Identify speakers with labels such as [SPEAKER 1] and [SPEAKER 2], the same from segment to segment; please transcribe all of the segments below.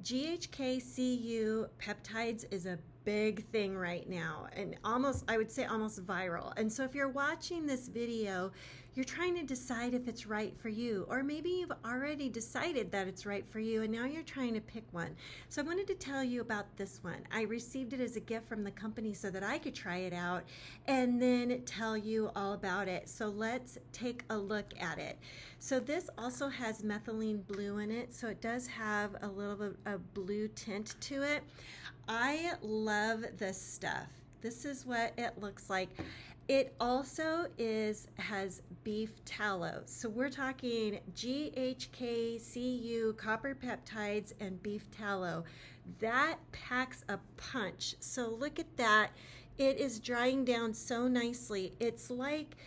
[SPEAKER 1] GHK-Cu peptides is a big thing right now, and I would say almost viral. And so if you're watching this video, you're trying to decide if it's right for you, or maybe you've already decided that it's right for you and now you're trying to pick one. So I wanted to tell you about this one. I received it as a gift from the company so that I could try it out and then tell you all about it. So let's take a look at it. So this also has methylene blue in it, so it does have a little bit of blue tint to it. I love this stuff. This is what it looks like. It also has beef tallow. So we're talking GHK-Cu, copper peptides, and beef tallow. That packs a punch. So look at that. It is drying down so nicely. It's like,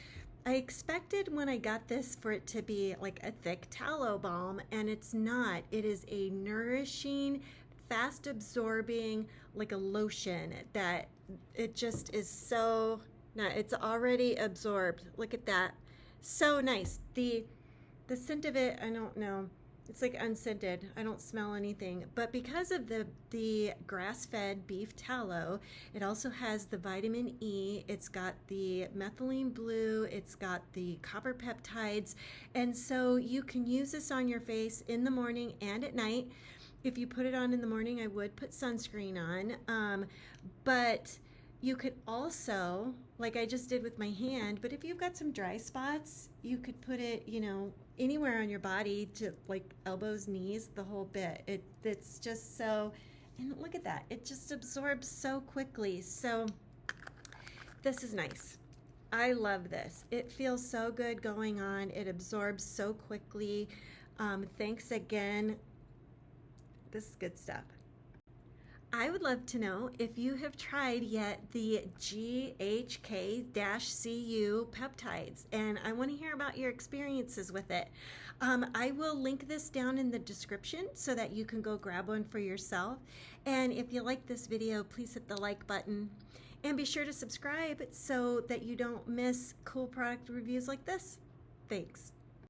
[SPEAKER 1] I expected when I got this for it to be like a thick tallow balm, and it's not. It is a nourishing, fast absorbing, like a lotion that it just is so nice. It's already absorbed. Look at that. So nice. The scent of it, I don't know. It's like unscented. I don't smell anything. But because of the grass-fed beef tallow, it also has the vitamin E. It's got the methylene blue. It's got the copper peptides. And so you can use this on your face in the morning and at night. If you put it on in the morning, I would put sunscreen on, but you could also, like I just did with my hand, but if you've got some dry spots, you could put it, you know, anywhere on your body, to like elbows, knees, the whole bit. It's just so, and look at that, it just absorbs so quickly. So this is nice. I love this. It feels so good going on. It absorbs so quickly. Thanks again. This is good stuff. I would love to know if you have tried yet the GHK-Cu peptides, and I want to hear about your experiences with it. I will link this down in the description so that you can go grab one for yourself. And if you like this video, please hit the like button and be sure to subscribe so that you don't miss cool product reviews like this. Thanks.